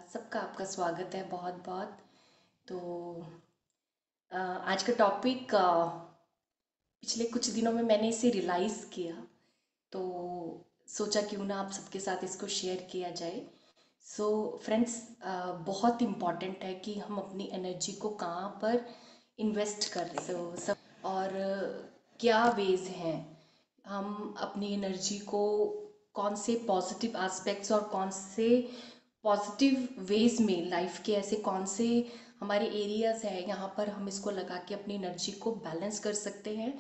सबका आपका स्वागत है बहुत बहुत। तो आज का टॉपिक पिछले कुछ दिनों में मैंने इसे रियलाइज़ किया, तो सोचा क्यों ना आप सबके साथ इसको शेयर किया जाए। सो फ्रेंड्स, बहुत इम्पॉर्टेंट है कि हम अपनी एनर्जी को कहाँ पर इन्वेस्ट कर रहे हैं। सब और क्या वेज हैं हम अपनी एनर्जी को, कौन से पॉजिटिव एस्पेक्ट्स और कौन से पॉजिटिव वेज में लाइफ के ऐसे कौन से हमारे एरियाज़ हैं यहाँ पर हम इसको लगा के अपनी एनर्जी को बैलेंस कर सकते हैं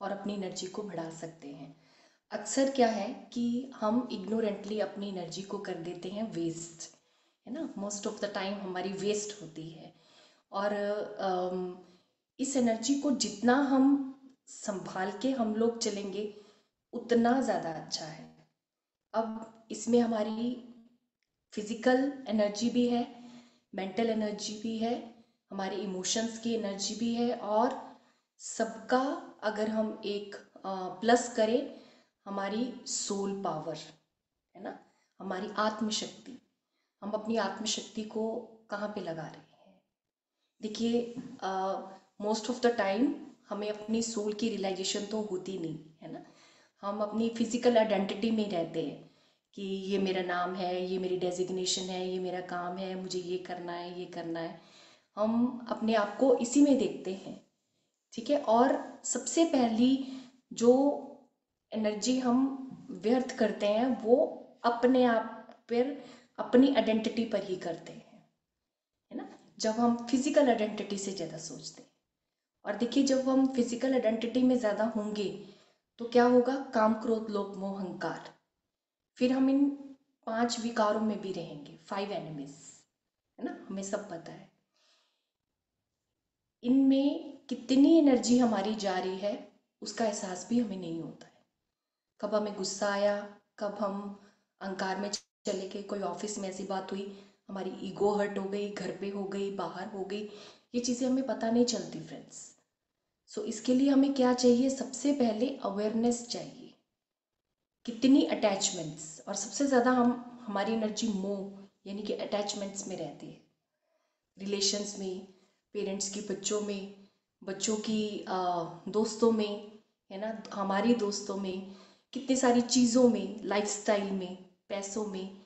और अपनी एनर्जी को बढ़ा सकते हैं। अक्सर क्या है कि हम इग्नोरेंटली अपनी एनर्जी को कर देते हैं वेस्ट, है ना। मोस्ट ऑफ द टाइम हमारी वेस्ट होती है। और इस एनर्जी को जितना हम संभाल के हम लोग चलेंगे उतना ज़्यादा अच्छा है। अब इसमें हमारी फिजिकल एनर्जी भी है, मेंटल एनर्जी भी है, हमारे इमोशंस की एनर्जी भी है, और सबका अगर हम एक प्लस करें, हमारी सोल पावर, है ना, हमारी आत्मशक्ति। हम अपनी आत्मशक्ति को कहाँ पे लगा रहे हैं? देखिए, मोस्ट ऑफ द टाइम हमें अपनी सोल की रियलाइजेशन तो होती नहीं है ना। हम अपनी फिजिकल आइडेंटिटी में रहते हैं कि ये मेरा नाम है, ये मेरी डेजिग्नेशन है, ये मेरा काम है, मुझे ये करना है, ये करना है। हम अपने आप को इसी में देखते हैं, ठीक है। और सबसे पहली जो एनर्जी हम व्यर्थ करते हैं वो अपने आप पर, अपनी आइडेंटिटी पर ही करते हैं, है ना। जब हम फिजिकल आइडेंटिटी से ज़्यादा सोचते हैं, और देखिए जब हम फिजिकल आइडेंटिटी में ज़्यादा होंगे तो क्या होगा? काम, क्रोध, लोभ, मोह, अहंकार। फिर हम इन 5 विकारों में भी रहेंगे, 5 एनिमीज, है ना, हमें सब पता है। इनमें कितनी एनर्जी हमारी जा रही है उसका एहसास भी हमें नहीं होता है। कब हमें गुस्सा आया, कब हम अहंकार में चले गए, कोई ऑफिस में ऐसी बात हुई, हमारी ईगो हर्ट हो गई, घर पे हो गई, बाहर हो गई, ये चीज़ें हमें पता नहीं चलती फ्रेंड्स। सो इसके लिए हमें क्या चाहिए? सबसे पहले अवेयरनेस चाहिए। कितनी अटैचमेंट्स, और सबसे ज़्यादा हम हमारी एनर्जी मोह यानी कि अटैचमेंट्स में रहती है। रिलेशंस में, पेरेंट्स की बच्चों में, बच्चों की दोस्तों में, है ना, हमारी दोस्तों में, कितनी सारी चीज़ों में, लाइफस्टाइल में, पैसों में।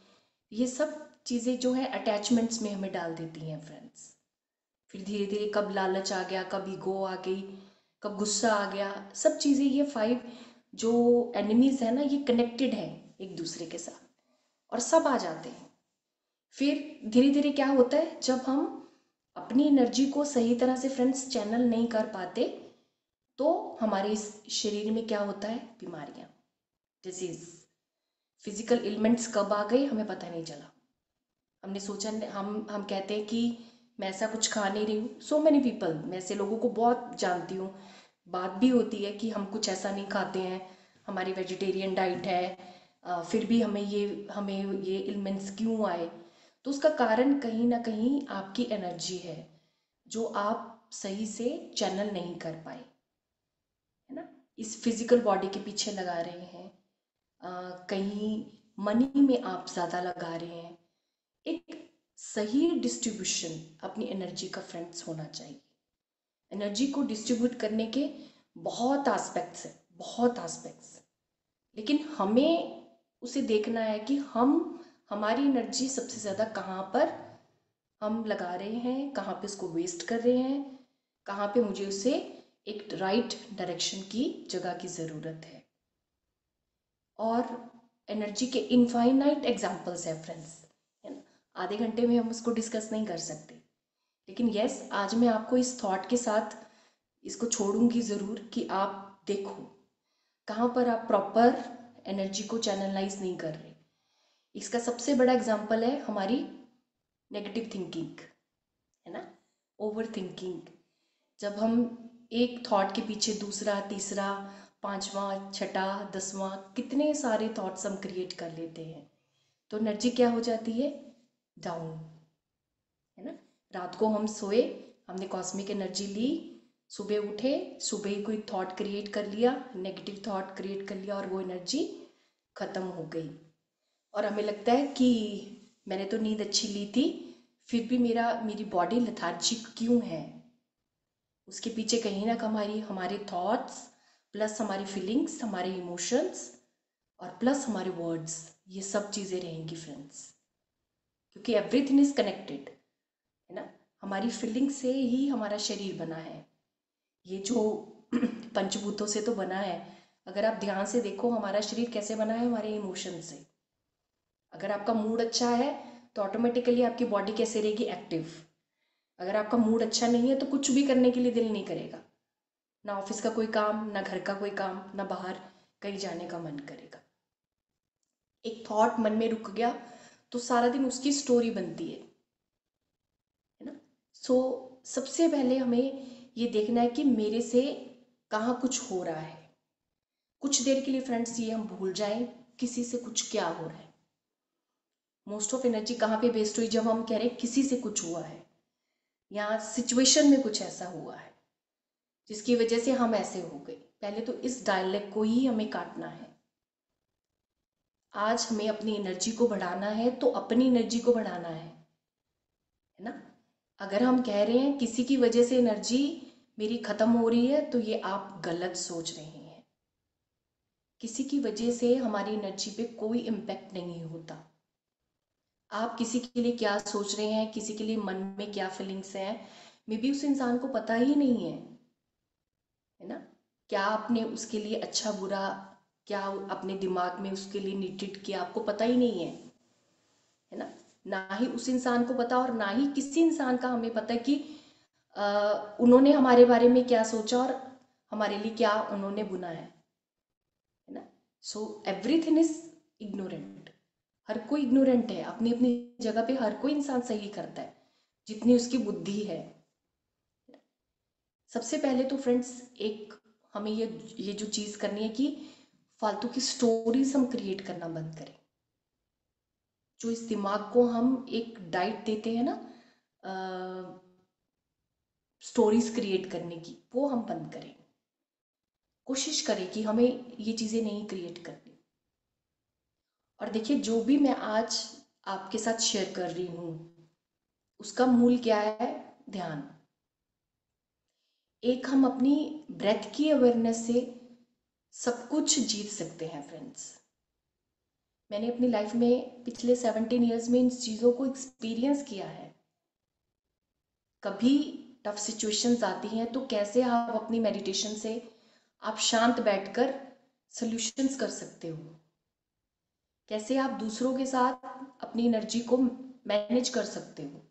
ये सब चीज़ें जो है अटैचमेंट्स में हमें डाल देती हैं फ्रेंड्स। फिर धीरे धीरे कब लालच आ गया, कब ईगो आ गई, कब गुस्सा आ गया, सब चीज़ें, ये 5 जो एनिमीज है ना, ये कनेक्टेड है एक दूसरे के साथ, और सब आ जाते हैं। फिर धीरे धीरे क्या होता है, जब हम अपनी एनर्जी को सही तरह से फ्रेंड्स चैनल नहीं कर पाते तो हमारे इस शरीर में क्या होता है? बीमारियां, डिजीज, फिजिकल इलमेंट्स कब आ गए हमें पता नहीं चला। हमने सोचा, हम कहते हैं कि मैं ऐसा कुछ खा नहीं रही हूँ। सो मैनी पीपल, मैं ऐसे लोगों को बहुत जानती हूँ। बात भी होती है कि हम कुछ ऐसा नहीं खाते हैं, हमारी वेजिटेरियन डाइट है, फिर भी हमें ये इलमेंट्स क्यों आए? तो उसका कारण कहीं ना कहीं आपकी एनर्जी है जो आप सही से चैनल नहीं कर पाए, है ना। इस फिजिकल बॉडी के पीछे लगा रहे हैं, कहीं मनी में आप ज़्यादा लगा रहे हैं। एक सही डिस्ट्रीब्यूशन अपनी एनर्जी का फ्रेंड्स होना चाहिए। एनर्जी को डिस्ट्रीब्यूट करने के बहुत एस्पेक्ट्स हैं, बहुत एस्पेक्ट्स, लेकिन हमें उसे देखना है कि हम हमारी एनर्जी सबसे ज़्यादा कहाँ पर हम लगा रहे हैं, कहाँ पे उसको वेस्ट कर रहे हैं, कहाँ पे मुझे उसे एक राइट डायरेक्शन की जगह की ज़रूरत है। और एनर्जी के इनफाइनाइट एग्जाम्पल्स हैं फ्रेंड्स, है ना। आधे घंटे में हम उसको डिस्कस नहीं कर सकते, लेकिन यस, आज मैं आपको इस थॉट के साथ इसको छोड़ूंगी ज़रूर कि आप देखो कहाँ पर आप प्रॉपर एनर्जी को चैनलाइज नहीं कर रहे। इसका सबसे बड़ा एग्जाम्पल है हमारी नेगेटिव थिंकिंग, है ना, ओवर थिंकिंग। जब हम एक थॉट के पीछे दूसरा, तीसरा, पांचवा, छठा, 10वां, कितने सारे थॉट्स हम क्रिएट कर लेते हैं, तो एनर्जी क्या हो जाती है? डाउन, है ना। रात को हम सोए, हमने कॉस्मिक एनर्जी ली, सुबह उठे, सुबह ही कोई थॉट क्रिएट कर लिया, नेगेटिव थॉट क्रिएट कर लिया, और वो एनर्जी खत्म हो गई। और हमें लगता है कि मैंने तो नींद अच्छी ली थी, फिर भी मेरी बॉडी लेथार्जिक क्यों है? उसके पीछे कहीं ना कहीं हमारे थॉट्स प्लस हमारी फीलिंग्स, हमारे इमोशंस और प्लस हमारे वर्ड्स, ये सब चीज़ें रहेंगी फ्रेंड्स, क्योंकि एवरीथिंग इज कनेक्टेड, है ना। हमारी फीलिंग से ही हमारा शरीर बना है, ये जो पंचभूतों से तो बना है। अगर आप ध्यान से देखो हमारा शरीर कैसे बना है, हमारे इमोशन से। अगर आपका मूड अच्छा है तो ऑटोमेटिकली आपकी बॉडी कैसे रहेगी, एक्टिव। अगर आपका मूड अच्छा नहीं है तो कुछ भी करने के लिए दिल नहीं करेगा, ना ऑफिस का कोई काम, ना घर का कोई काम, ना बाहर कहीं जाने का मन करेगा। एक थॉट मन में रुक गया तो सारा दिन उसकी स्टोरी बनती है ना। सो सबसे पहले हमें ये देखना है कि मेरे से कहाँ कुछ हो रहा है। कुछ देर के लिए फ्रेंड्स ये हम भूल जाएं किसी से कुछ क्या हो रहा है। मोस्ट ऑफ एनर्जी कहाँ पे वेस्ट हुई, जब हम कह रहे हैं किसी से कुछ हुआ है या सिचुएशन में कुछ ऐसा हुआ है जिसकी वजह से हम ऐसे हो गए। पहले तो इस डायलॉग को ही हमें काटना है। आज हमें अपनी एनर्जी को बढ़ाना है तो अपनी एनर्जी को बढ़ाना है ना। अगर हम कह रहे हैं किसी की वजह से एनर्जी मेरी खत्म हो रही है, तो ये आप गलत सोच रहे हैं। किसी की वजह से हमारी एनर्जी पे कोई इम्पैक्ट नहीं होता। आप किसी के लिए क्या सोच रहे हैं, किसी के लिए मन में क्या फीलिंग्स हैं, मे बी उस इंसान को पता ही नहीं है ना। क्या आपने उसके लिए अच्छा बुरा, क्या अपने दिमाग में उसके लिए नीटेड किया, आपको पता ही नहीं है ना। ना ही उस इंसान को पता और ना ही किसी इंसान का हमें पता कि उन्होंने हमारे बारे में क्या सोचा और हमारे लिए क्या उन्होंने बुना है ना। So everything is ignorant. हर कोई इग्नोरेंट है, अपनी अपनी जगह पे हर कोई इंसान सही करता है जितनी उसकी बुद्धि है। सबसे पहले तो फ्रेंड्स एक हमें ये जो चीज़ करनी है कि फालतू की स्टोरीज हम क्रिएट करना बंद करें। जो इस दिमाग को हम एक डाइट देते हैं ना स्टोरीज क्रिएट करने की, वो हम बंद करें। कोशिश करें कि हमें ये चीज़ें नहीं क्रिएट करनी। और देखिए जो भी मैं आज आपके साथ शेयर कर रही हूँ उसका मूल क्या है, ध्यान। एक हम अपनी ब्रेथ की अवेयरनेस से सब कुछ जीत सकते हैं फ्रेंड्स। मैंने अपनी लाइफ में पिछले 17 ईयर्स में इन चीज़ों को एक्सपीरियंस किया है। कभी टफ सिचुएशंस आती हैं तो कैसे आप अपनी मेडिटेशन से आप शांत बैठकर सॉल्यूशंस कर सकते हो, कैसे आप दूसरों के साथ अपनी एनर्जी को मैनेज कर सकते हो,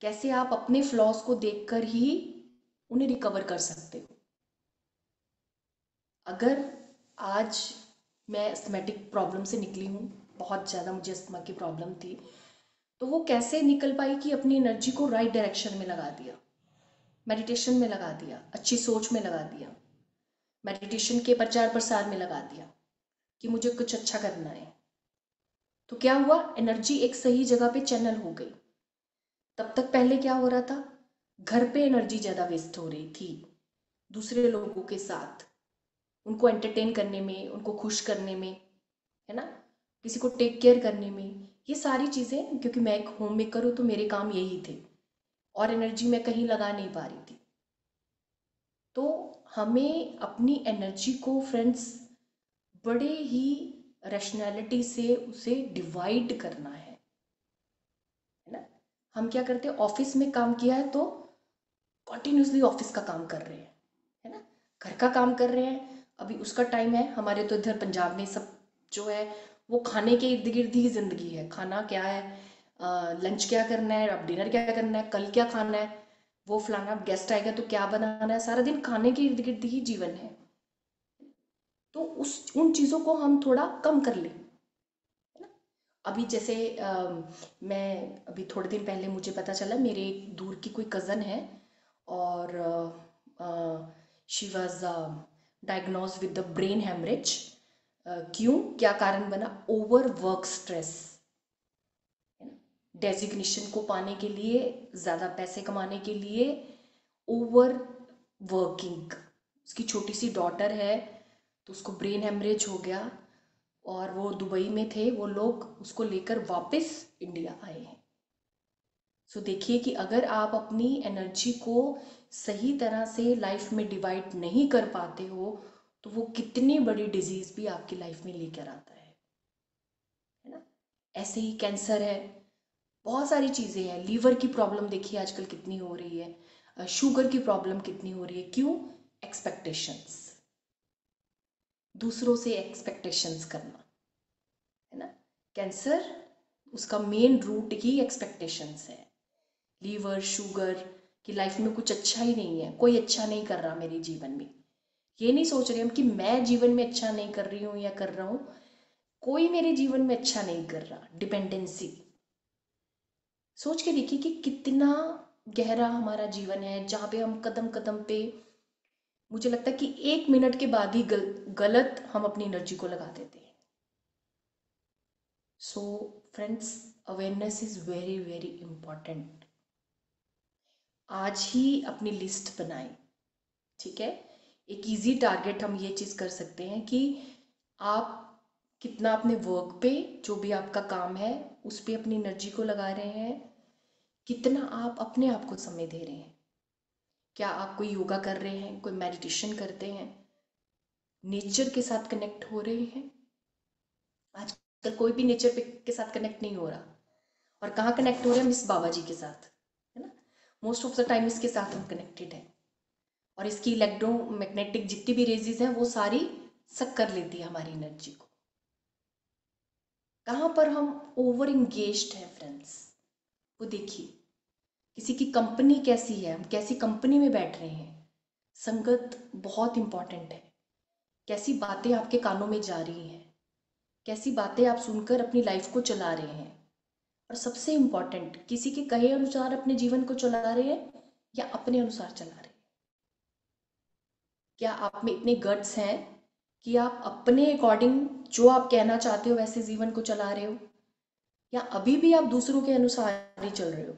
कैसे आप अपने फ्लॉज को देखकर ही उन्हें रिकवर कर सकते हो। अगर आज मैं अस्थमेटिक प्रॉब्लम से निकली हूँ, बहुत ज़्यादा मुझे अस्थमा की प्रॉब्लम थी, तो वो कैसे निकल पाई कि अपनी एनर्जी को राइट डायरेक्शन में लगा दिया, मेडिटेशन में लगा दिया, अच्छी सोच में लगा दिया, मेडिटेशन के प्रचार प्रसार में लगा दिया कि मुझे कुछ अच्छा करना है। तो क्या हुआ, एनर्जी एक सही जगह पे चैनल हो गई। तब तक पहले क्या हो रहा था, घर पे एनर्जी ज़्यादा वेस्ट हो रही थी दूसरे लोगों के साथ, उनको एंटरटेन करने में, उनको खुश करने में, है ना, किसी को टेक केयर करने में। ये सारी चीज़ें, क्योंकि मैं एक होम मेकर हूँ तो मेरे काम यही थे और एनर्जी मैं कहीं लगा नहीं पा रही थी। तो हमें अपनी एनर्जी को फ्रेंड्स बड़े ही रैशनैलिटी से उसे डिवाइड करना है ना। हम क्या करते हैं, ऑफिस में काम किया है तो कॉन्टिन्यूसली ऑफिस का काम कर रहे हैं, है ना। घर का काम कर रहे हैं, अभी उसका टाइम है। हमारे तो इधर पंजाब में सब जो है वो खाने के इर्द गिर्द ही जिंदगी है। खाना क्या है, लंच क्या करना है, अब डिनर क्या करना है, कल क्या खाना है, वो फलाना गेस्ट आएगा तो क्या बनाना है, सारा दिन खाने के इर्द गिर्द ही जीवन है। तो उन चीज़ों को हम थोड़ा कम कर लें, है ना। अभी जैसे मैं अभी थोड़े दिन पहले मुझे पता चला मेरे एक दूर की कोई कज़न है और she was diagnose with the brain haemorrhage. क्यों, क्या कारण बना, ओवर वर्क स्ट्रेस, है ना। डेजिग्नेशन को पाने के लिए, ज़्यादा पैसे कमाने के लिए ओवर वर्किंग। उसकी छोटी सी डॉटर है तो उसको ब्रेन हेमरेज हो गया और वो दुबई में थे, वो लोग उसको लेकर वापस इंडिया आए हैं। सो देखिए कि अगर आप अपनी एनर्जी को सही तरह से लाइफ में डिवाइड नहीं कर पाते हो तो वो कितनी बड़ी डिजीज भी आपकी लाइफ में लेकर आता है ना। ऐसे ही कैंसर है, बहुत सारी चीज़ें हैं। लीवर की प्रॉब्लम देखिए आजकल कितनी हो रही है, शुगर की प्रॉब्लम कितनी हो रही है। क्यों? एक्सपेक्टेशंस, दूसरों से एक्सपेक्टेशंस करना, है ना। कैंसर, उसका मेन रूट ही एक्सपेक्टेशंस है। लीवर, शुगर की लाइफ में कुछ अच्छा ही नहीं है, कोई अच्छा नहीं कर रहा मेरे जीवन में। ये नहीं सोच रहे हम कि मैं जीवन में अच्छा नहीं कर रही हूँ या कर रहा हूँ, कोई मेरे जीवन में अच्छा नहीं कर रहा। डिपेंडेंसी, सोच के देखिए कि कितना गहरा हमारा जीवन है, जहाँ पे हम कदम कदम पे, मुझे लगता है कि 1 मिनट के बाद ही गलत हम अपनी एनर्जी को लगा देते हैं। So friends, awareness is very very important. आज ही अपनी लिस्ट बनाएं, ठीक है। एक इजी टारगेट हम ये चीज़ कर सकते हैं कि आप कितना अपने वर्क पे, जो भी आपका काम है उस पे अपनी एनर्जी को लगा रहे हैं, कितना आप अपने आप को समय दे रहे हैं। क्या आप कोई योगा कर रहे हैं, कोई मेडिटेशन करते हैं, नेचर के साथ कनेक्ट हो रहे हैं? आजकल कोई भी नेचर के साथ कनेक्ट नहीं हो रहा। और कहाँ कनेक्ट हो रहे हैं? मिस बाबा जी के साथ, है ना। मोस्ट ऑफ द टाइम इसके साथ हम कनेक्टेड हैं। और इसकी इलेक्ट्रोमैग्नेटिक जितनी भी रेजेस हैं वो सारी सक कर लेती है हमारी एनर्जी को। कहाँ पर हम ओवर इंगेज्ड हैं फ्रेंड्स, वो देखिए। किसी की कंपनी कैसी है, हम कैसी कंपनी में बैठ रहे हैं, संगत बहुत इंपॉर्टेंट है। कैसी बातें आपके कानों में जा रही हैं, कैसी बातें आप सुनकर अपनी लाइफ को चला रहे हैं। और सबसे इम्पॉर्टेंट, किसी के कहे अनुसार अपने जीवन को चला रहे हैं या अपने अनुसार चला रहे हैं। क्या आप में इतने गट्स हैं कि आप अपने अकॉर्डिंग जो आप कहना चाहते हो वैसे जीवन को चला रहे हो, या अभी भी आप दूसरों के अनुसार ही चल रहे हो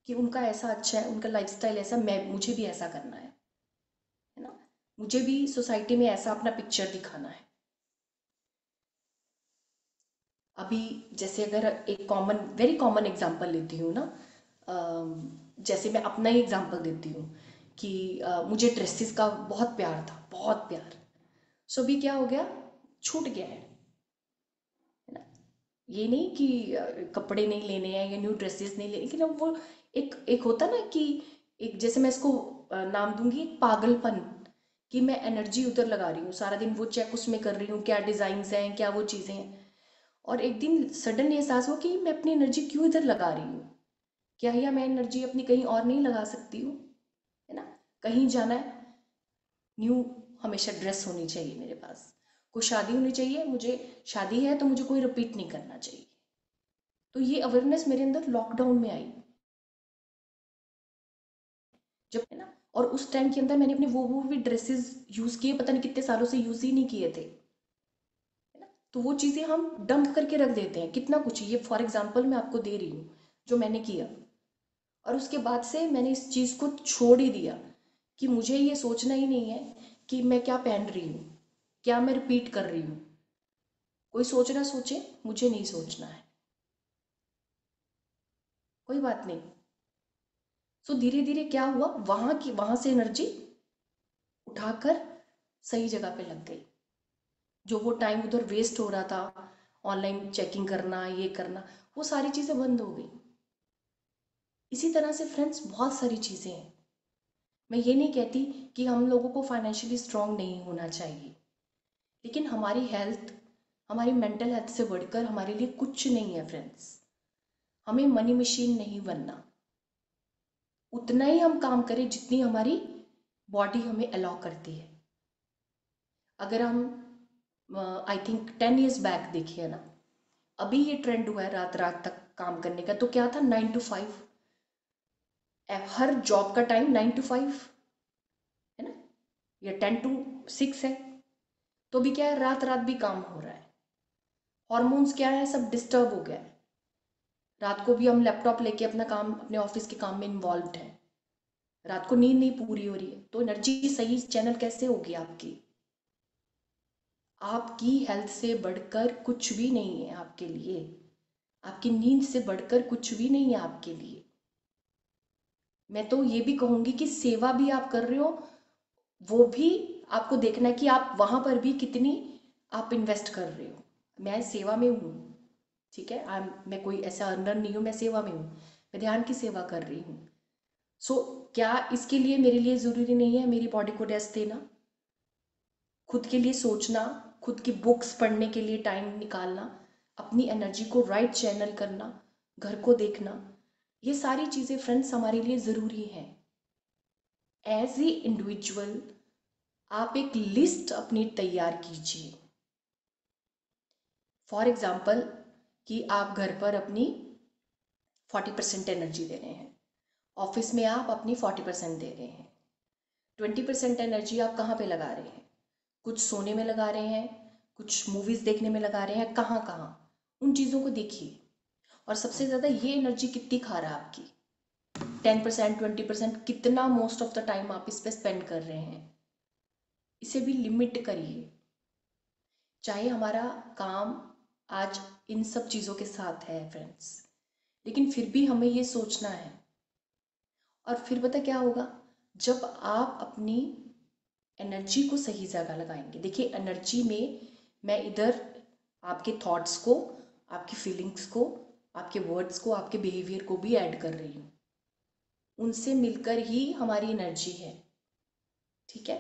कि उनका ऐसा अच्छा है, उनका लाइफस्टाइल ऐसा, मैं मुझे भी ऐसा करना है ना, मुझे भी सोसाइटी में ऐसा अपना पिक्चर दिखाना है। अभी जैसे अगर एक कॉमन, वेरी कॉमन एग्जांपल लेती हूँ ना, जैसे मैं अपना ही एग्जांपल देती हूँ कि मुझे ड्रेसेस का बहुत प्यार था, बहुत प्यार। सो अभी क्या हो गया, छूट गया है ना। ये नहीं कि कपड़े नहीं लेने हैं या न्यू ड्रेसेस नहीं लेने, लेकिन अब वो एक एक होता ना कि एक, जैसे मैं इसको नाम दूंगी एक पागलपन, कि मैं एनर्जी उधर लगा रही हूँ सारा दिन, वो चेक उसमें कर रही हूँ क्या डिज़ाइंस हैं, क्या वो चीज़ें हैं। और एक दिन सडन ये एहसास हुआ कि मैं अपनी एनर्जी क्यों इधर लगा रही हूँ, क्या या मैं एनर्जी अपनी कहीं और नहीं लगा सकती हूँ, है ना। कहीं जाना है, न्यू हमेशा ड्रेस होनी चाहिए मेरे पास। कोई शादी होनी चाहिए, मुझे शादी है तो मुझे कोई रिपीट नहीं करना चाहिए। तो ये अवेयरनेस मेरे अंदर लॉकडाउन में आई, जब, है ना। और उस टाइम के अंदर मैंने अपने वो भी ड्रेसेस यूज़ किए, पता नहीं कितने सालों से यूज़ ही नहीं किए थे, है ना। तो वो चीज़ें हम डंप करके रख देते हैं, कितना कुछ। ये फॉर एग्जाम्पल मैं आपको दे रही हूँ जो मैंने किया। और उसके बाद से मैंने इस चीज़ को छोड़ ही दिया कि मुझे ये सोचना ही नहीं है कि मैं क्या पहन रही हूँ, क्या मैं रिपीट कर रही हूँ। कोई सोच ना सोचे, मुझे नहीं सोचना है, कोई बात नहीं। सो धीरे धीरे क्या हुआ, वहां से एनर्जी उठाकर सही जगह पे लग गई। जो वो टाइम उधर वेस्ट हो रहा था, ऑनलाइन चेकिंग करना, ये करना, वो सारी चीज़ें बंद हो गई। इसी तरह से फ्रेंड्स बहुत सारी चीज़ें हैं। मैं ये नहीं कहती कि हम लोगों को फाइनेंशियली स्ट्रांग नहीं होना चाहिए, लेकिन हमारी हेल्थ, हमारी मेंटल हेल्थ से बढ़कर हमारे लिए कुछ नहीं है फ्रेंड्स। हमें मनी मशीन नहीं बनना, उतना ही हम काम करें जितनी हमारी बॉडी हमें अलाउ करती है। अगर हम आई थिंक 10 years बैक देखिए ना, अभी ये ट्रेंड हुआ है रात रात तक काम करने का, तो क्या था, 9 to 5। हर जॉब का टाइम 9 to 5 है ना, या 10 to 6 है। तो भी क्या है, रात रात भी काम हो रहा है। हॉर्मोन्स क्या है, सब डिस्टर्ब हो गया है। रात को भी हम लैपटॉप लेके अपना काम, अपने ऑफिस के काम में इन्वॉल्व है। रात को नींद नहीं पूरी हो रही है, तो एनर्जी सही चैनल कैसे होगी आपकी। आपकी हेल्थ से बढ़कर कुछ भी नहीं है आपके लिए, आपकी नींद से बढ़कर कुछ भी नहीं है आपके लिए। मैं तो ये भी कहूँगी कि सेवा भी आप कर रहे हो, वो भी आपको देखना है कि आप वहाँ पर भी कितनी आप इन्वेस्ट कर रहे हो। मैं सेवा में हूँ, ठीक है, मैं कोई ऐसा अर्नर नहीं हूँ, मैं सेवा में हूँ, मैं ध्यान की सेवा कर रही हूँ। सो क्या इसके लिए मेरे लिए ज़रूरी नहीं है मेरी बॉडी को रेस्ट देना, खुद के लिए सोचना, खुद की बुक्स पढ़ने के लिए टाइम निकालना, अपनी एनर्जी को राइट चैनल करना, घर को देखना, ये सारी चीज़ें फ्रेंड्स हमारे लिए ज़रूरी हैं। एज ए इंडिविजुअल आप एक लिस्ट अपनी तैयार कीजिए। फॉर एग्जाम्पल कि आप घर पर अपनी 40% एनर्जी दे रहे हैं, ऑफिस में आप अपनी 40% दे रहे हैं, 20% एनर्जी आप कहाँ पे लगा रहे हैं? कुछ सोने में लगा रहे हैं, कुछ मूवीज़ देखने में लगा रहे हैं, कहाँ कहाँ, उन चीज़ों को देखिए। और सबसे ज़्यादा ये एनर्जी कितनी खा रहा है आपकी, 10%, 20%, कितना मोस्ट ऑफ द टाइम आप इस पर स्पेंड कर रहे हैं, इसे भी लिमिट करिए। चाहे हमारा काम आज इन सब चीज़ों के साथ है फ्रेंड्स, लेकिन फिर भी हमें ये सोचना है। और फिर पता क्या होगा, जब आप अपनी एनर्जी को सही जगह लगाएंगे। देखिए एनर्जी में मैं इधर आपके थॉट्स को, आपकी फीलिंग्स को, आपके वर्ड्स को, आपके बिहेवियर को भी ऐड कर रही हूँ, उनसे मिलकर ही हमारी एनर्जी है, ठीक है।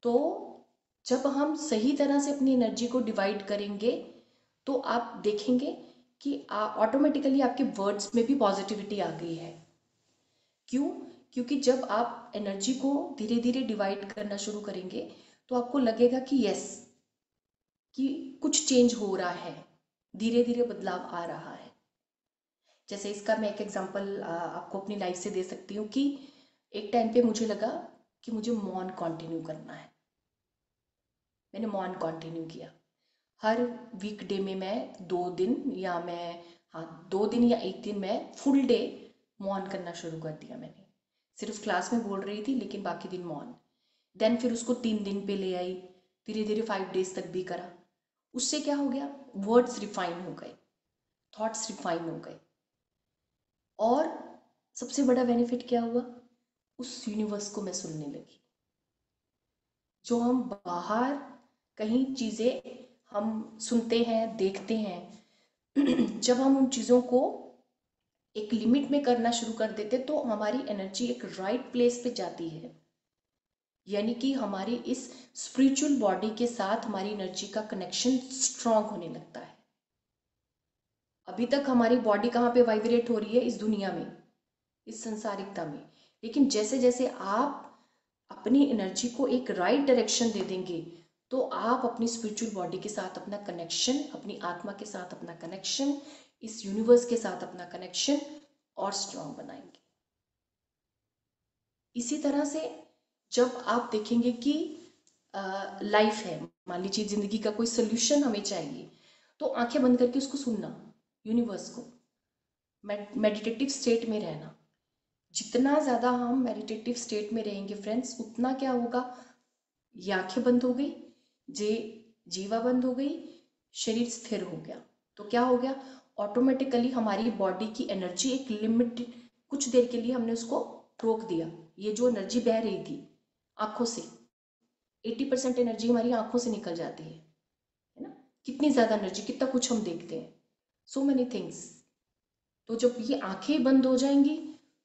तो जब हम सही तरह से अपनी एनर्जी को डिवाइड करेंगे तो आप देखेंगे कि ऑटोमेटिकली आपके वर्ड्स में भी पॉजिटिविटी आ गई है। क्यों? क्योंकि जब आप एनर्जी को धीरे धीरे डिवाइड करना शुरू करेंगे तो आपको लगेगा कि यस, कि कुछ चेंज हो रहा है, धीरे धीरे बदलाव आ रहा है। जैसे इसका मैं एक एग्जांपल आपको अपनी लाइफ से दे सकती हूँ कि एक टाइम पे मुझे लगा कि मुझे मौन कंटिन्यू करना है। मैंने मौन कंटिन्यू किया। हर वीकडे में मैं 2 दिन या मैं हाँ 2 दिन या 1 दिन मैं फुल डे मौन करना शुरू कर दिया मैंने। सिर्फ क्लास में बोल रही थी लेकिन बाकी दिन मौन। देन फिर उसको 3 दिन पे ले आई, धीरे धीरे 5 डेज तक भी करा। उससे क्या हो गया, वर्ड्स रिफाइन हो गए, थॉट्स रिफाइन हो गए। और सबसे बड़ा बेनिफिट क्या हुआ, उस यूनिवर्स को मैं सुनने लगी। जो हम बाहर कहीं चीज़ें हम सुनते हैं, देखते हैं, जब हम उन चीज़ों को एक लिमिट में करना शुरू कर देते तो हमारी एनर्जी एक राइट प्लेस पे जाती है। यानी कि हमारी इस स्पिरिचुअल बॉडी के साथ हमारी एनर्जी का कनेक्शन स्ट्रांग होने लगता है। अभी तक हमारी बॉडी कहाँ पे वाइब्रेट हो रही है, इस दुनिया में, इस संसारिकता में। लेकिन जैसे जैसे आप अपनी एनर्जी को एक राइट डायरेक्शन दे देंगे तो आप अपनी स्पिरिचुअल बॉडी के साथ अपना कनेक्शन, अपनी आत्मा के साथ अपना कनेक्शन, इस यूनिवर्स के साथ अपना कनेक्शन और स्ट्रांग बनाएंगे। इसी तरह से जब आप देखेंगे कि लाइफ है, मान लीजिए जिंदगी का कोई सोल्यूशन हमें चाहिए, तो आंखें बंद करके उसको सुनना, यूनिवर्स को, मेडिटेटिव स्टेट में रहना। जितना ज़्यादा हम मेडिटेटिव स्टेट में रहेंगे फ्रेंड्स, उतना क्या होगा, ये आंखें बंद हो गई, जे जीवा बंद हो गई, शरीर स्थिर हो गया, तो क्या हो गया, ऑटोमेटिकली हमारी बॉडी की एनर्जी एक लिमिट, कुछ देर के लिए हमने उसको रोक दिया। ये जो एनर्जी बह रही थी आंखों से, 80% एनर्जी हमारी आंखों से निकल जाती है ना। कितनी ज़्यादा एनर्जी, कितना कुछ हम देखते हैं, सो मेनी थिंग्स। तो जब ये आंखें बंद हो जाएंगी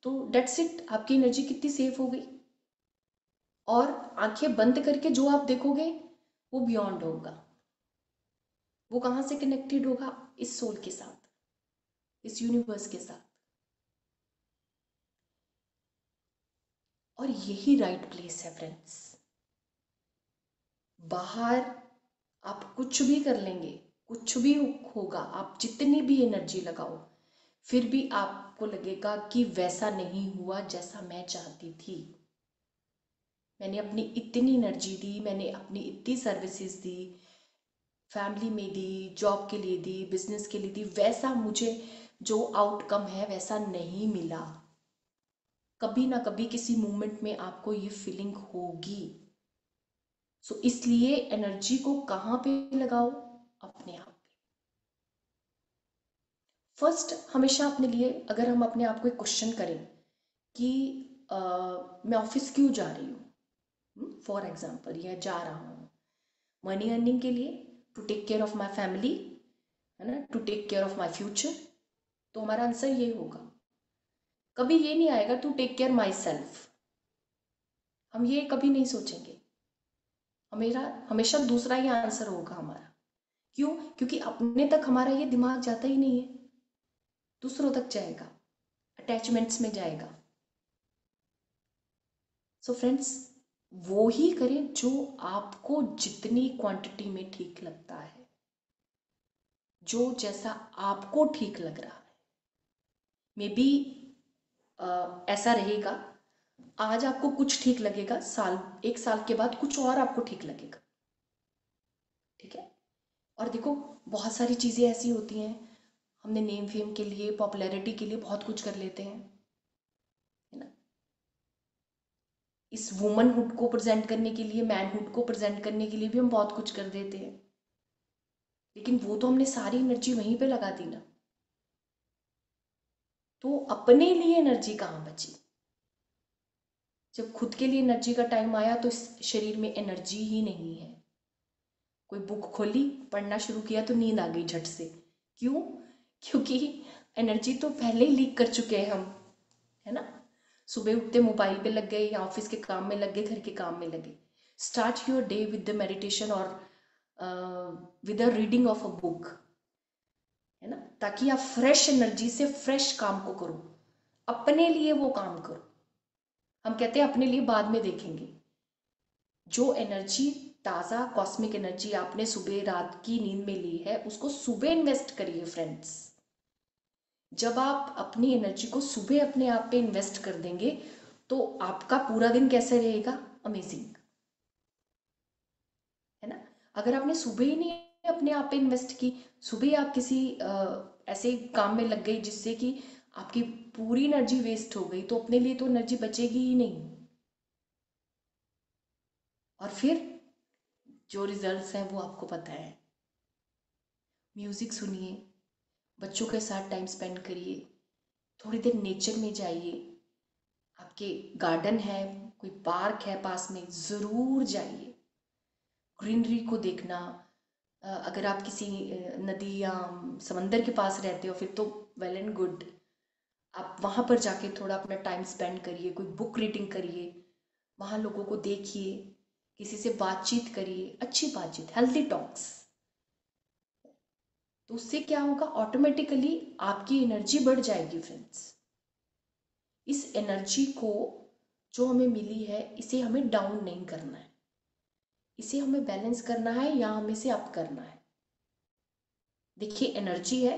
तो डेट्स इट, आपकी एनर्जी कितनी सेफ हो गई। और आंखें बंद करके जो आप देखोगे वो बियॉन्ड होगा, वो कहाँ से कनेक्टेड होगा, इस सोल के साथ, इस यूनिवर्स के साथ। और यही राइट प्लेस है फ्रेंड्स। बाहर आप कुछ भी कर लेंगे, कुछ भी होगा, आप जितनी भी एनर्जी लगाओ, फिर भी आपको लगेगा कि वैसा नहीं हुआ जैसा मैं चाहती थी। मैंने अपनी इतनी एनर्जी दी, मैंने अपनी इतनी सर्विसेज दी, फैमिली में दी, जॉब के लिए दी, बिजनेस के लिए दी, वैसा मुझे जो आउटकम है वैसा नहीं मिला। कभी ना कभी किसी मोमेंट में आपको ये फीलिंग होगी। सो इसलिए एनर्जी को कहाँ पे लगाओ, अपने आप पे। फर्स्ट हमेशा अपने लिए, अगर हम अपने आप को एक क्वेश्चन करें कि मैं ऑफिस क्यों जा रही हूँ, फॉर एग्जाम्पल, या जा रहा हूँ मनी अर्निंग के लिए, to take care of my family, है ना, to take care of my future. तो हमारा आंसर ये होगा। कभी ये नहीं आएगा to take care myself, हम ये कभी नहीं सोचेंगे। हमेशा हमेशा दूसरा ही आंसर होगा हमारा। क्यों? क्योंकि अपने तक हमारा ये दिमाग जाता ही नहीं है, दूसरों तक जाएगा, अटैचमेंट्स में जाएगा। सो फ्रेंड्स, वो ही करें जो आपको जितनी क्वांटिटी में ठीक लगता है, जो जैसा आपको ठीक लग रहा है। मे बी ऐसा रहेगा, आज आपको कुछ ठीक लगेगा, एक साल के बाद कुछ और आपको ठीक लगेगा। ठीक है? और देखो, बहुत सारी चीज़ें ऐसी होती हैं, हमने नेम फेम के लिए, पॉपुलैरिटी के लिए बहुत कुछ कर लेते हैं, है ना। इस वुमनहुड को प्रेजेंट करने के लिए, मैनहुड को प्रेजेंट करने के लिए भी हम बहुत कुछ कर देते हैं, लेकिन वो तो हमने सारी एनर्जी वहीं पे लगा दी ना। तो अपने लिए एनर्जी कहाँ बची? जब खुद के लिए एनर्जी का टाइम आया तो इस शरीर में एनर्जी ही नहीं है। कोई बुक खोली, पढ़ना शुरू किया तो नींद आ गई झट से। क्यों? क्योंकि एनर्जी तो पहले ही लीक कर चुके हैं हम, है ना। सुबह उठते मोबाइल पे लग गए, या ऑफिस के काम में लग गए, घर के काम में लगे। Start your day with the meditation और with the reading of a book, है ना, ताकि आप फ्रेश एनर्जी से फ्रेश काम को करो, अपने लिए वो काम करो। हम कहते हैं अपने लिए बाद में देखेंगे। जो एनर्जी, ताज़ा कॉस्मिक एनर्जी आपने सुबह रात की नींद में ली है, उसको सुबह इन्वेस्ट करिए फ्रेंड्स। जब आप अपनी एनर्जी को सुबह अपने आप पे इन्वेस्ट कर देंगे तो आपका पूरा दिन कैसे रहेगा? अमेजिंग, है ना। अगर आपने सुबह ही नहीं अपने आप पे इन्वेस्ट की, सुबह आप किसी ऐसे काम में लग गई जिससे कि आपकी पूरी एनर्जी वेस्ट हो गई, तो अपने लिए तो एनर्जी बचेगी ही नहीं। और फिर जो रिजल्ट्स हैं वो आपको पता है। म्यूजिक सुनिए, बच्चों के साथ टाइम स्पेंड करिए, थोड़ी देर नेचर में जाइए। आपके गार्डन है, कोई पार्क है पास में, ज़रूर जाइए। ग्रीनरी को देखना, अगर आप किसी नदी या समंदर के पास रहते हो फिर तो वेल एंड गुड, आप वहाँ पर जाके थोड़ा अपना टाइम स्पेंड करिए, कोई बुक रीडिंग करिए, वहाँ लोगों को देखिए, किसी से बातचीत करिए, अच्छी बातचीत, हेल्थी टॉक्स। तो उससे क्या होगा? ऑटोमेटिकली आपकी एनर्जी बढ़ जाएगी फ्रेंड्स। इस एनर्जी को जो हमें मिली है, इसे हमें डाउन नहीं करना है, इसे हमें बैलेंस करना है या हमें इसे अप करना है। देखिए, एनर्जी है,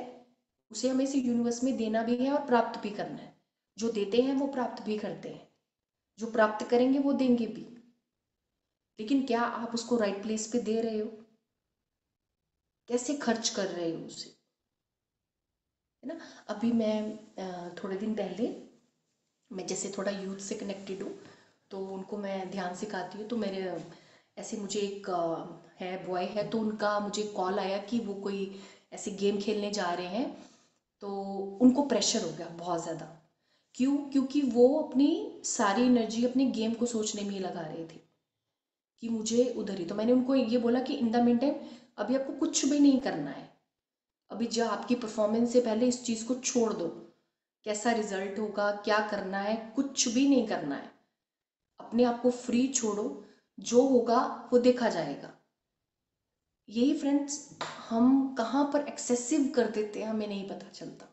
उसे हमें इसे यूनिवर्स में देना भी है और प्राप्त भी करना है। जो देते हैं वो प्राप्त भी करते हैं, जो प्राप्त करेंगे वो देंगे भी। लेकिन क्या आप उसको राइट प्लेस पे दे रहे हो? कैसे खर्च कर रहे हो उसे, है ना। अभी मैं थोड़े दिन पहले, मैं जैसे थोड़ा यूथ से कनेक्टेड हूँ तो उनको मैं ध्यान सिखाती हूँ। तो मेरे ऐसे मुझे एक है बॉय है, तो उनका मुझे कॉल आया कि वो कोई ऐसे गेम खेलने जा रहे हैं। तो उनको प्रेशर हो गया बहुत ज़्यादा। क्यों? क्योंकि वो अपनी सारी एनर्जी अपने गेम को सोचने में ही लगा रहे थे कि मुझे उधर ही। तो मैंने उनको ये बोला कि इन द मीन टाइम अभी आपको कुछ भी नहीं करना है, अभी जो आपकी परफॉर्मेंस से पहले इस चीज़ को छोड़ दो। कैसा रिजल्ट होगा, क्या करना है, कुछ भी नहीं करना है, अपने आप को फ्री छोड़ो, जो होगा वो देखा जाएगा। यही फ्रेंड्स, हम कहाँ पर एक्सेसिव कर देते हैं हमें नहीं पता चलता।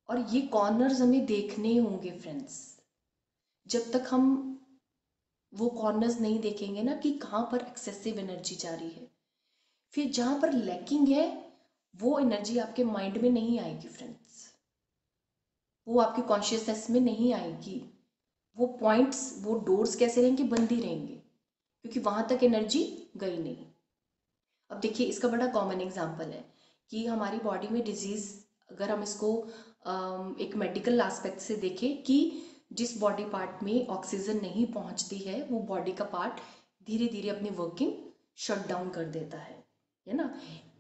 और ये कॉर्नर्स हमें देखने होंगे फ्रेंड्स। जब तक हम वो कॉर्नर्स नहीं देखेंगे ना कि कहाँ पर एक्सेसिव एनर्जी जा रही है, फिर जहाँ पर लैकिंग है वो एनर्जी आपके माइंड में नहीं आएगी फ्रेंड्स, वो आपके कॉन्शियसनेस में नहीं आएगी। वो पॉइंट्स, वो डोर्स कैसे रहेंगे? बंद ही रहेंगे, क्योंकि वहाँ तक एनर्जी गई नहीं। अब देखिए, इसका बड़ा कॉमन एग्जांपल है कि हमारी बॉडी में डिजीज़, अगर हम इसको एक मेडिकल एस्पेक्ट से देखें कि जिस बॉडी पार्ट में ऑक्सीजन नहीं पहुंचती है, वो बॉडी का पार्ट धीरे धीरे अपनी वर्किंग शट डाउन कर देता है ना।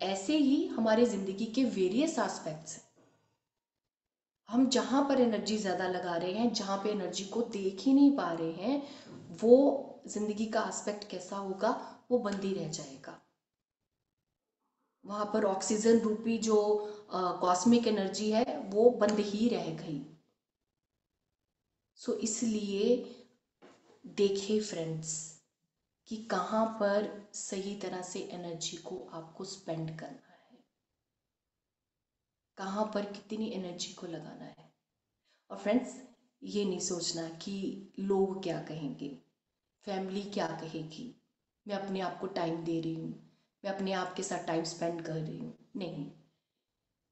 ऐसे ही हमारे ज़िंदगी के वेरियस एस्पेक्ट्स हैं। हम जहाँ पर एनर्जी ज़्यादा लगा रहे हैं, जहाँ पे एनर्जी को देख ही नहीं पा रहे हैं, वो ज़िंदगी का एस्पेक्ट कैसा होगा, वो बंद ही रह जाएगा। वहाँ पर ऑक्सीजन रूपी जो कॉस्मिक एनर्जी है वो बंद ही रह गई। सो इसलिए देखिए फ्रेंड्स कि कहाँ पर सही तरह से एनर्जी को आपको स्पेंड करना है, कहाँ पर कितनी एनर्जी को लगाना है। और फ्रेंड्स, ये नहीं सोचना कि लोग क्या कहेंगे, फैमिली क्या कहेगी, मैं अपने आप को टाइम दे रही हूँ, मैं अपने आप के साथ टाइम स्पेंड कर रही हूँ। नहीं,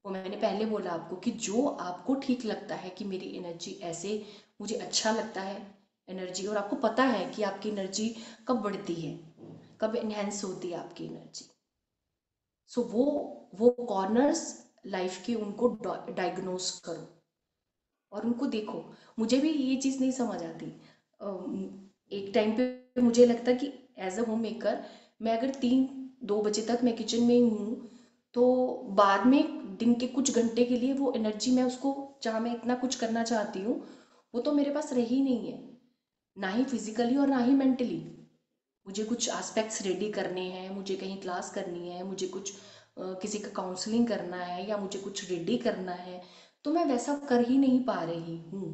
वो मैंने पहले बोला आपको कि जो आपको ठीक लगता है कि मेरी एनर्जी ऐसे, मुझे अच्छा लगता है एनर्जी, और आपको पता है कि आपकी एनर्जी कब बढ़ती है, कब इन्हेंस होती है आपकी एनर्जी। सो वो कॉर्नर्स लाइफ के उनको डायग्नोस करो और उनको देखो। मुझे भी ये चीज़ नहीं समझ आती। एक टाइम पे मुझे लगता कि एज अ होम मेकर, मैं अगर 2 बजे तक मैं किचन में ही हूँ, तो बाद में दिन के कुछ घंटे के लिए वो एनर्जी, मैं उसको, जहाँ मैं इतना कुछ करना चाहती हूँ, वो तो मेरे पास रही नहीं है, ना ही फिजिकली और ना ही मेंटली। मुझे कुछ एस्पेक्ट्स रेडी करने हैं, मुझे कहीं क्लास करनी है, मुझे कुछ किसी का काउंसलिंग करना है, या मुझे कुछ रेडी करना है, तो मैं वैसा कर ही नहीं पा रही हूँ।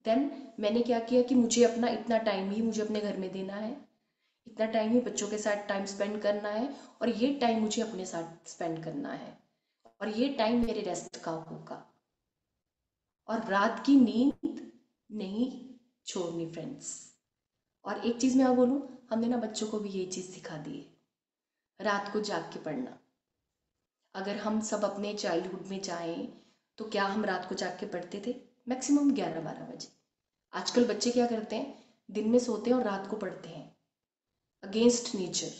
देन मैंने क्या किया कि मुझे अपना इतना टाइम ही मुझे अपने घर में देना है, इतना टाइम ही बच्चों के साथ टाइम स्पेंड करना है, और ये टाइम मुझे अपने साथ स्पेंड करना है, और ये टाइम मेरे रेस्ट का होगा। और रात की नींद नहीं छोड़नी फ्रेंड्स। और एक चीज़ मैं और बोलूँ, हमने ना बच्चों को भी ये चीज़ सिखा दी है, रात को जाग के पढ़ना। अगर हम सब अपने चाइल्डहुड में जाएं, तो क्या हम रात को जाग के पढ़ते थे? मैक्सिमम 11-12 बजे। आजकल बच्चे क्या करते हैं, दिन में सोते हैं और रात को पढ़ते हैं, अगेंस्ट नेचर।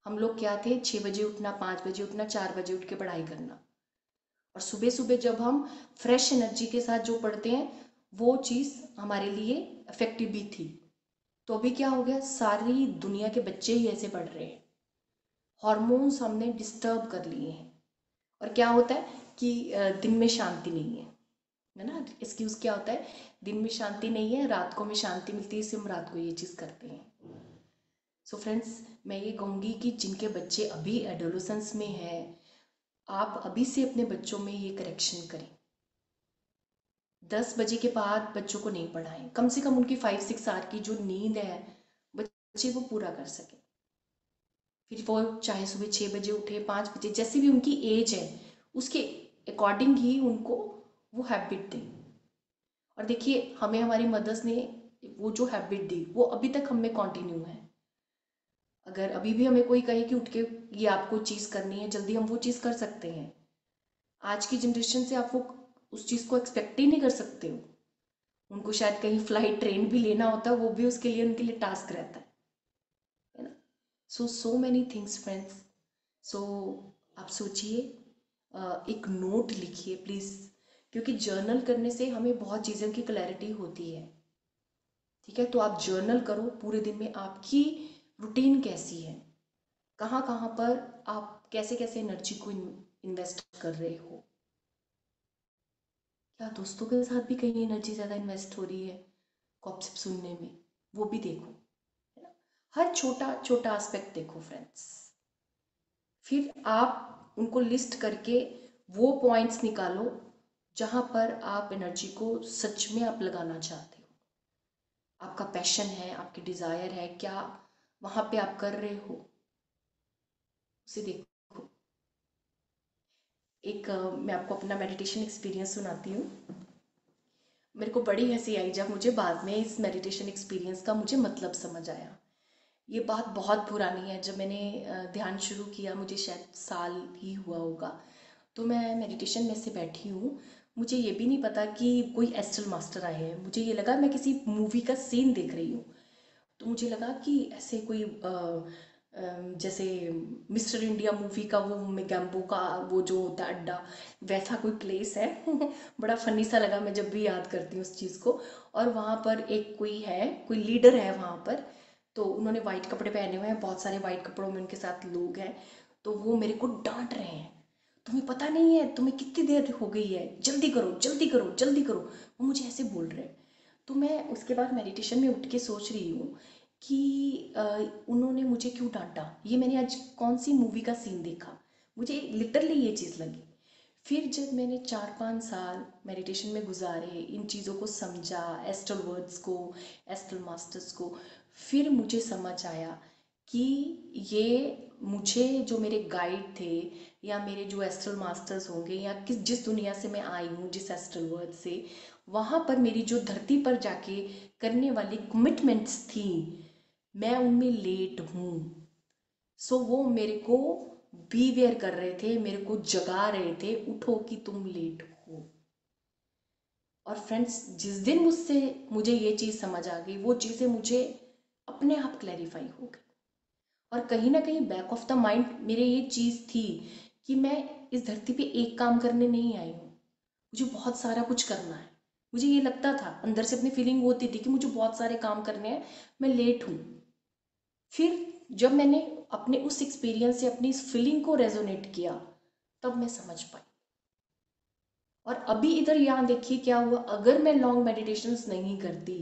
हम लोग क्या थे, 6 बजे उठना, 5 बजे उठना, 4 बजे उठ के पढ़ाई करना, और सुबह सुबह जब हम फ्रेश एनर्जी के साथ जो पढ़ते हैं, वो चीज़ हमारे लिए इफेक्टिव भी थी। तो अभी क्या हो गया, सारी दुनिया के बच्चे ही ऐसे पढ़ रहे हैं, हॉर्मोन्स हमने डिस्टर्ब कर लिए हैं। और क्या होता है कि दिन में शांति नहीं है ना, एक्सक्यूज क्या होता है, दिन में शांति नहीं है, रात को हमें शांति मिलती है, इसलिए हम रात को ये चीज़ करते हैं। सो फ्रेंड्स, मैं ये कहूँगी कि जिनके बच्चे अभी एडोलेसेंस में हैं, आप अभी से अपने बच्चों में ये करेक्शन करें। 10 बजे के बाद बच्चों को नहीं पढ़ाएं, कम से कम उनकी 5-6 आवर की जो नींद है, बच्चे वो पूरा कर सकें। फिर वो चाहे सुबह 6 बजे उठे, 5 बजे, जैसी भी उनकी एज है, उसके अकॉर्डिंग ही उनको वो हैबिट दें। और देखिए, हमें हमारी मदर्स ने वो जो हैबिट दी, वो अभी तक हमें कंटिन्यू है। अगर अभी भी हमें कोई कहे कि उठ के ये आपको चीज़ करनी है, जल्दी हम वो चीज़ कर सकते हैं। आज की जनरेशन से आप वो उस चीज़ को एक्सपेक्ट ही नहीं कर सकते हो। उनको शायद कहीं फ्लाइट ट्रेन भी लेना होता है, वो भी उसके लिए उनके लिए टास्क रहता है ना। So many things friends. So आप सोचिए, एक नोट लिखिए प्लीज़, क्योंकि जर्नल करने से हमें बहुत चीज़ों की क्लैरिटी होती है। ठीक है, तो आप जर्नल करो, पूरे दिन में आपकी रूटीन कैसी है, कहाँ कहाँ पर आप कैसे कैसे एनर्जी को इन्वेस्ट कर रहे हो। क्या दोस्तों के साथ भी कहीं एनर्जी ज़्यादा इन्वेस्ट हो रही है गॉसिप सुनने में, वो भी देखो, है ना। हर छोटा छोटा एस्पेक्ट देखो फ्रेंड्स। फिर आप उनको लिस्ट करके वो पॉइंट्स निकालो जहाँ पर आप एनर्जी को सच में आप लगाना चाहते हो, आपका पैशन है, आपकी डिज़ायर है, क्या वहाँ पे आप कर रहे हो, उसे देखो। मैं आपको अपना मेडिटेशन एक्सपीरियंस सुनाती हूँ। मेरे को बड़ी हंसी आई जब मुझे बाद में इस मेडिटेशन एक्सपीरियंस का मुझे मतलब समझ आया। ये बात बहुत पुरानी है, जब मैंने ध्यान शुरू किया, मुझे शायद साल ही हुआ होगा। तो मैं मेडिटेशन में से बैठी हूँ, मुझे ये भी नहीं पता कि कोई एस्ट्रल मास्टर आए हैं, मुझे ये लगा मैं किसी मूवी का सीन देख रही हूँ। तो मुझे लगा कि ऐसे कोई जैसे मिस्टर इंडिया मूवी का वो मेगैम्बो का वो जो होता है अड्डा, वैसा कोई प्लेस है। बड़ा फनी सा लगा, मैं जब भी याद करती हूँ उस चीज़ को। और वहाँ पर एक कोई है, कोई लीडर है वहाँ पर, तो उन्होंने वाइट कपड़े पहने हुए हैं, बहुत सारे वाइट कपड़ों में उनके साथ लोग हैं, तो वो मेरे को डांट रहे हैं। तुम्हें पता नहीं है तुम्हें कितनी देर हो गई है, जल्दी करो जल्दी करो जल्दी करो। वो मुझे ऐसे बोल रहे हैं। तो मैं उसके बाद मेडिटेशन में उठ के सोच रही हूँ कि उन्होंने मुझे क्यों डांटा, ये मैंने आज कौन सी मूवी का सीन देखा, मुझे लिटरली ये चीज़ लगी। फिर जब मैंने 4-5 साल मेडिटेशन में गुजारे, इन चीज़ों को समझा, एस्ट्रल वर्ड्स को, एस्ट्रल मास्टर्स को, फिर मुझे समझ आया कि ये मुझे जो मेरे गाइड थे या मेरे जो एस्ट्रल मास्टर्स होंगे या जिस दुनिया से मैं आई हूँ, जिस एस्ट्रल वर्ld से, वहाँ पर मेरी जो धरती पर जाके करने वाली कमिटमेंट्स थी, मैं उनमें लेट हूँ। सो वो मेरे को बीवेयर कर रहे थे, मेरे को जगा रहे थे, उठो कि तुम लेट हो। और फ्रेंड्स, जिस दिन मुझे ये चीज़ समझ आ गई, वो चीज़ें मुझे अपने आप क्लैरिफाई हो गई। और कहीं ना कहीं बैक ऑफ द माइंड मेरे ये चीज़ थी कि मैं इस धरती पे एक काम करने नहीं आई हूँ, मुझे बहुत सारा कुछ करना है। मुझे ये लगता था, अंदर से अपनी फीलिंग होती थी कि मुझे बहुत सारे काम करने हैं, मैं लेट हूँ। फिर जब मैंने अपने उस एक्सपीरियंस से अपनी इस फीलिंग को रेजोनेट किया, तब मैं समझ पाई। और अभी इधर यहाँ देखिए क्या हुआ, अगर मैं लॉन्ग मेडिटेशंस नहीं करती,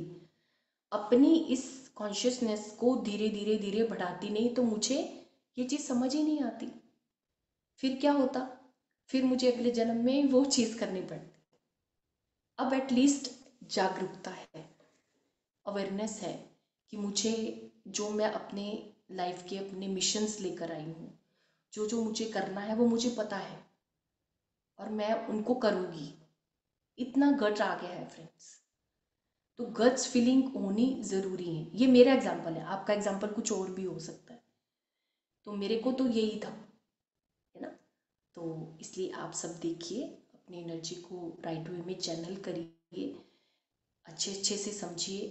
अपनी इस कॉन्शियसनेस को धीरे धीरे धीरे बढ़ाती नहीं, तो मुझे ये चीज़ समझ ही नहीं आती। फिर क्या होता, फिर मुझे अगले जन्म में वो चीज़ करनी पड़ती। अब एटलीस्ट जागरूकता है, अवेयरनेस है कि मुझे, जो मैं अपने लाइफ के अपने मिशंस लेकर आई हूँ, जो जो मुझे करना है वो मुझे पता है और मैं उनको करूँगी। इतना गट आ गया है फ्रेंड्स। तो गट्स फीलिंग होनी ज़रूरी है। ये मेरा एग्जाम्पल है, आपका एग्जाम्पल कुछ और भी हो सकता है। तो मेरे को तो यही था, है ना। तो इसलिए आप सब देखिए, अपनी एनर्जी को राइट वे में चैनल करिए, अच्छे अच्छे से समझिए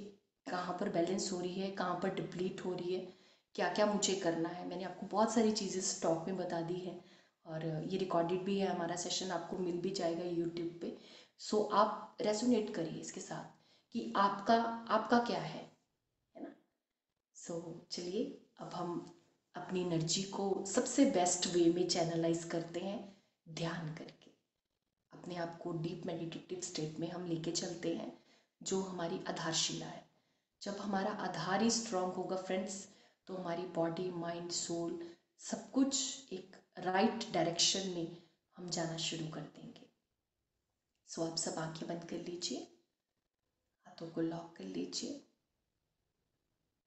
कहाँ पर बैलेंस हो रही है, कहाँ पर डिप्लीट हो रही है, क्या क्या मुझे करना है। मैंने आपको बहुत सारी चीज़ें स्टॉक में बता दी है, और ये रिकॉर्डेड भी है, हमारा सेशन आपको मिल भी जाएगा यूट्यूब पे। सो आप रेजोनेट करिए इसके साथ कि आपका आपका क्या है ना। सो चलिए, अब हम अपनी एनर्जी को सबसे बेस्ट वे में चैनलाइज करते हैं, ध्यान करके अपने आप को डीप मेडिटेटिव स्टेट में हम लेके चलते हैं, जो हमारी आधारशिला है। जब हमारा आधार ही स्ट्रांग होगा फ्रेंड्स, तो हमारी बॉडी, माइंड, सोल, सब कुछ एक राइट डायरेक्शन में हम जाना शुरू कर देंगे। सो आप सब आंखें बंद कर लीजिए, हाथों को लॉक कर लीजिए,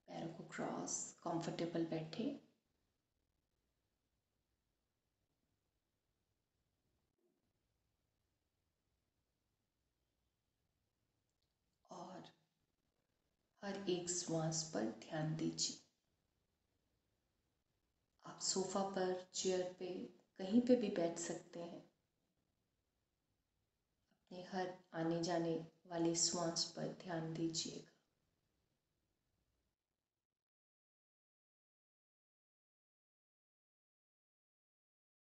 पैरों को क्रॉस, कंफर्टेबल बैठे। और हर एक श्वास पर ध्यान दीजिए। आप सोफा पर, चेयर पे, कहीं पे भी बैठ सकते हैं। अपने हर आने जाने वाले श्वास पर ध्यान दीजिएगा।